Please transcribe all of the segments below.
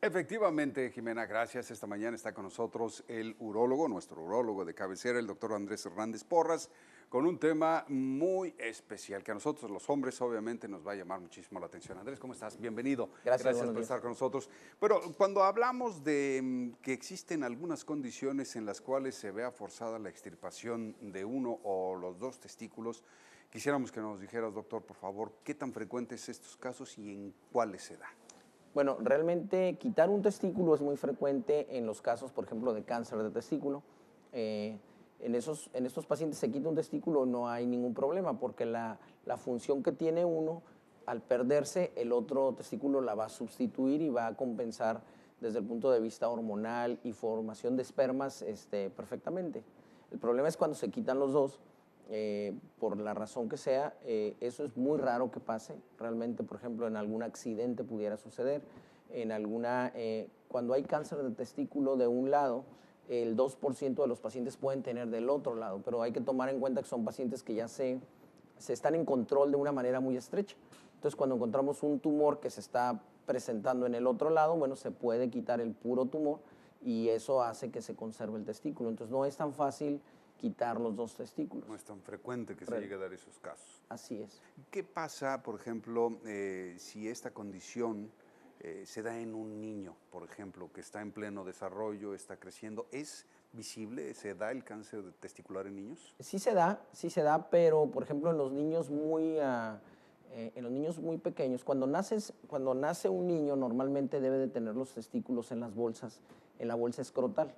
Efectivamente, Jimena, gracias. Esta mañana está con nosotros el urólogo, nuestro urólogo de cabecera, el doctor Andrés Hernández Porras, con un tema muy especial que a nosotros los hombres obviamente nos va a llamar muchísimo la atención. Andrés, ¿cómo estás? Bienvenido. Gracias, Gracias buenos por días. estar con nosotros. Pero cuando hablamos de que existen algunas condiciones en las cuales se vea forzada la extirpación de uno o los dos testículos, quisiéramos que nos dijeras, doctor, por favor, qué tan frecuentes estos casos y en cuáles se da. Bueno, realmente quitar un testículo es muy frecuente en los casos, por ejemplo, de cáncer de testículo. En estos pacientes se quita un testículo, no hay ningún problema, porque la función que tiene uno, al perderse, el otro testículo la va a sustituir y va a compensar desde el punto de vista hormonal y formación de espermas perfectamente. El problema es cuando se quitan los dos, por la razón que sea, eso es muy raro que pase. Realmente, por ejemplo, en algún accidente pudiera suceder. Cuando hay cáncer de testículo de un lado, el 2% de los pacientes pueden tener del otro lado, pero hay que tomar en cuenta que son pacientes que ya se están en control de una manera muy estrecha. Entonces, cuando encontramos un tumor que se está presentando en el otro lado, bueno, se puede quitar el puro tumor y eso hace que se conserve el testículo. Entonces, no es tan fácil quitar los dos testículos. No es tan frecuente que se llegue a dar esos casos. Así es. ¿Qué pasa, por ejemplo, si esta condición se da en un niño, por ejemplo, que está en pleno desarrollo, está creciendo? ¿Es visible? ¿Se da el cáncer testicular en niños? Sí se da, pero por ejemplo en los niños muy pequeños, cuando nace un niño normalmente debe de tener los testículos en las bolsas, en la bolsa escrotal.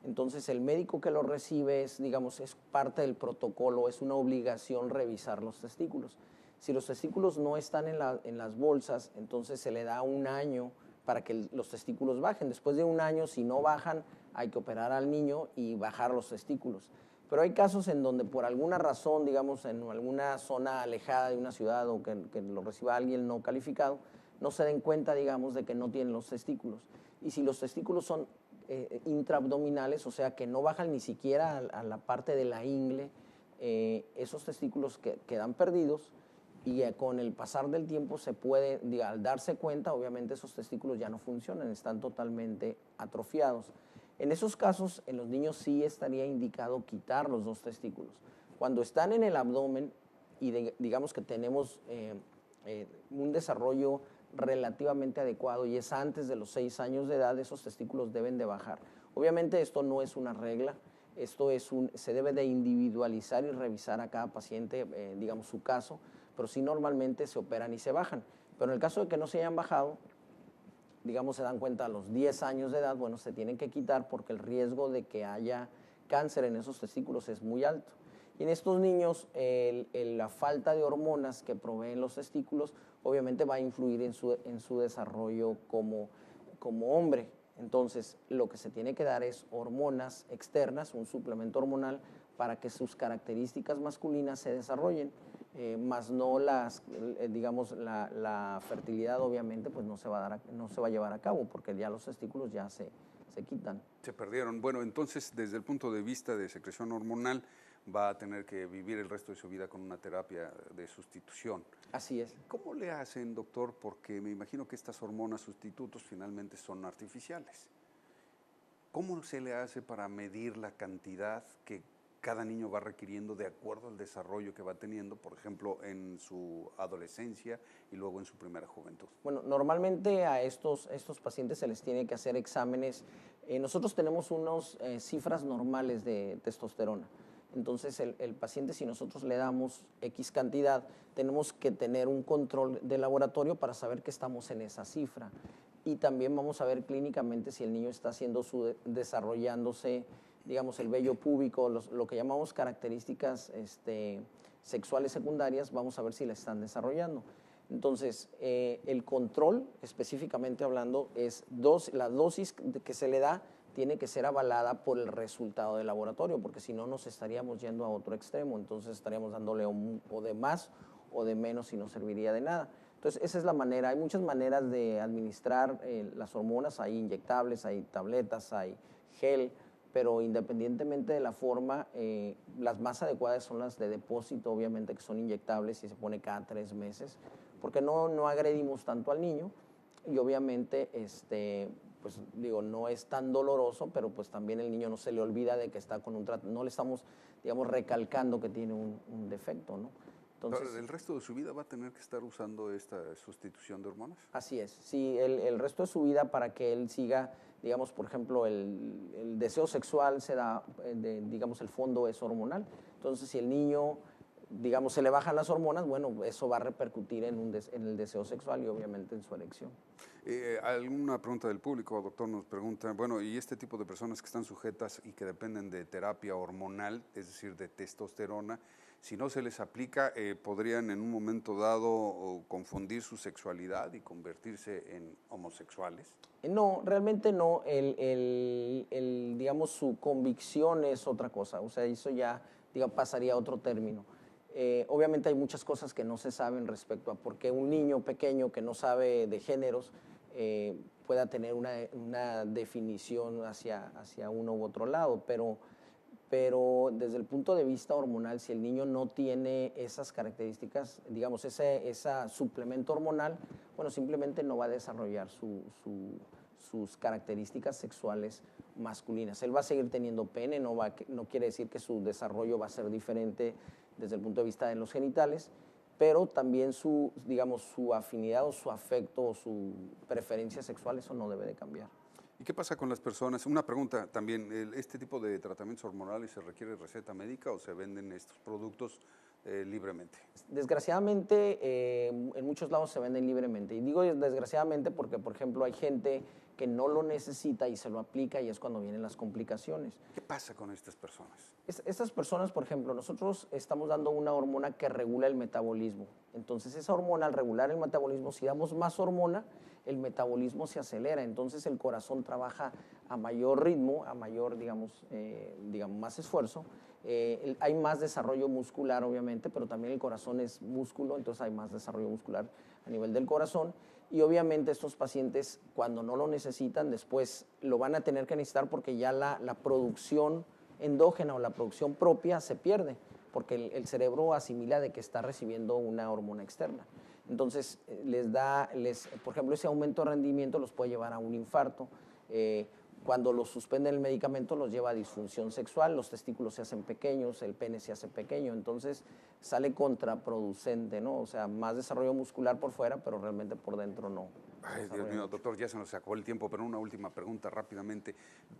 Entonces el médico que lo recibe es, digamos, es parte del protocolo, es una obligación revisar los testículos. Si los testículos no están en las bolsas, entonces se le da un año para que los testículos bajen. Después de un año, si no bajan, hay que operar al niño y bajar los testículos. Pero hay casos en donde por alguna razón, digamos, en alguna zona alejada de una ciudad o que lo reciba alguien no calificado, no se den cuenta, digamos, de que no tienen los testículos. Y si los testículos son intraabdominales, o sea, que no bajan ni siquiera a la parte de la ingle, esos testículos quedan perdidos y con el pasar del tiempo se puede, al darse cuenta, obviamente esos testículos ya no funcionan, están totalmente atrofiados. En esos casos, en los niños sí estaría indicado quitar los dos testículos. Cuando están en el abdomen y digamos que tenemos un desarrollo relativamente adecuado y es antes de los 6 años de edad, esos testículos deben de bajar. Obviamente esto no es una regla, se debe de individualizar y revisar a cada paciente, digamos, su caso, pero sí normalmente se operan y se bajan. Pero en el caso de que no se hayan bajado, digamos, se dan cuenta a los 10 años de edad, bueno, se tienen que quitar porque el riesgo de que haya cáncer en esos testículos es muy alto. Y en estos niños, la falta de hormonas que proveen los testículos, obviamente va a influir en su desarrollo como hombre. Entonces, lo que se tiene que dar es hormonas externas, un suplemento hormonal, para que sus características masculinas se desarrollen, más no digamos, la fertilidad obviamente pues no se va a llevar a cabo porque ya los testículos ya se quitan. Se perdieron. Bueno, entonces, desde el punto de vista de secreción hormonal, va a tener que vivir el resto de su vida con una terapia de sustitución. Así es. ¿Cómo le hacen, doctor? Porque me imagino que estas hormonas sustitutos finalmente son artificiales. ¿Cómo se le hace para medir la cantidad que cada niño va requiriendo de acuerdo al desarrollo que va teniendo, por ejemplo, en su adolescencia y luego en su primera juventud? Bueno, normalmente a estos pacientes se les tiene que hacer exámenes. Nosotros tenemos unas cifras normales de testosterona. Entonces, el paciente, si nosotros le damos X cantidad, tenemos que tener un control de laboratorio para saber que estamos en esa cifra. Y también vamos a ver clínicamente si el niño está desarrollándose, digamos, el vello púbico, lo que llamamos características sexuales secundarias, vamos a ver si la están desarrollando. Entonces, el control, específicamente hablando, es la dosis que se le da tiene que ser avalada por el resultado del laboratorio, porque si no nos estaríamos yendo a otro extremo, entonces estaríamos dándole o de más o de menos y no serviría de nada. Entonces, esa es la manera. Hay muchas maneras de administrar las hormonas, hay inyectables, hay tabletas, hay gel, pero independientemente de la forma, las más adecuadas son las de depósito, obviamente que son inyectables y se pone cada 3 meses, porque no agredimos tanto al niño y obviamente pues digo, no es tan doloroso, pero pues también el niño no se le olvida de que está con un tratamiento, no le estamos, digamos, recalcando que tiene un defecto, ¿no? Entonces, Entonces, ¿el resto de su vida va a tener que estar usando esta sustitución de hormonas? así es, sí, el resto de su vida para que él siga, digamos, por ejemplo, el deseo sexual se da, digamos, el fondo es hormonal. Entonces, si el niño, digamos, se le bajan las hormonas, bueno, eso va a repercutir en el deseo sexual y obviamente en su erección. Alguna pregunta del público, doctor, nos pregunta, bueno, ¿y este tipo de personas que están sujetas y que dependen de terapia hormonal, es decir, de testosterona, si no se les aplica, podrían en un momento dado confundir su sexualidad y convertirse en homosexuales? No, realmente no. Digamos, su convicción es otra cosa. O sea, eso ya, digamos, pasaría a otro término. Obviamente hay muchas cosas que no se saben respecto a por qué un niño pequeño que no sabe de géneros pueda tener una definición hacia uno u otro lado, pero desde el punto de vista hormonal, si el niño no tiene esas características, digamos, ese suplemento hormonal, bueno, simplemente no va a desarrollar sus características sexuales masculinas. Él va a seguir teniendo pene, no quiere decir que su desarrollo va a ser diferente desde el punto de vista de los genitales, pero también digamos, su afinidad o su afecto o su preferencia sexual, eso no debe de cambiar. ¿Y qué pasa con las personas? Una pregunta también, ¿este tipo de tratamientos hormonales se requiere receta médica o se venden estos productos libremente? Desgraciadamente, en muchos lados se venden libremente. Y digo desgraciadamente porque, por ejemplo, hay gente que no lo necesita y se lo aplica y es cuando vienen las complicaciones. ¿Qué pasa con estas personas? Estas personas, por ejemplo, nosotros estamos dando una hormona que regula el metabolismo. Entonces, esa hormona, al regular el metabolismo, si damos más hormona, el metabolismo se acelera. Entonces, el corazón trabaja a mayor ritmo, a mayor, digamos, más esfuerzo. Hay más desarrollo muscular, obviamente, pero también el corazón es músculo, entonces hay más desarrollo muscular a nivel del corazón. Y obviamente estos pacientes, cuando no lo necesitan, después lo van a tener que necesitar porque ya la producción endógena o la producción propia se pierde, porque el cerebro asimila de que está recibiendo una hormona externa. Entonces, por ejemplo, ese aumento de rendimiento los puede llevar a un infarto. Cuando los suspenden el medicamento los lleva a disfunción sexual, los testículos se hacen pequeños, el pene se hace pequeño, entonces sale contraproducente, ¿no? O sea, más desarrollo muscular por fuera, pero realmente por dentro no. Ay, Dios mío, doctor, ya se nos acabó el tiempo, pero una última pregunta rápidamente.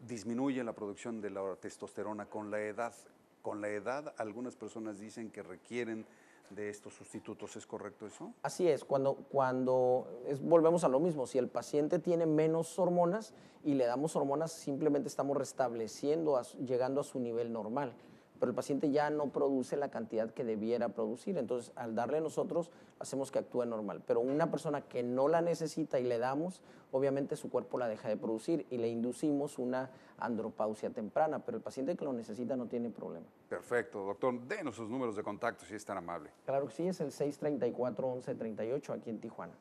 ¿Disminuye la producción de la testosterona con la edad? Con la edad, algunas personas dicen que requieren de estos sustitutos, ¿es correcto eso? Así es, volvemos a lo mismo, si el paciente tiene menos hormonas y le damos hormonas, simplemente estamos restableciendo, llegando a su nivel normal, pero el paciente ya no produce la cantidad que debiera producir, entonces al darle nosotros hacemos que actúe normal, pero una persona que no la necesita y le damos, obviamente su cuerpo la deja de producir y le inducimos una andropausia temprana, pero el paciente que lo necesita no tiene problema. Perfecto, doctor, denos sus números de contacto si es tan amable. Claro que sí, es el 634-1138 aquí en Tijuana.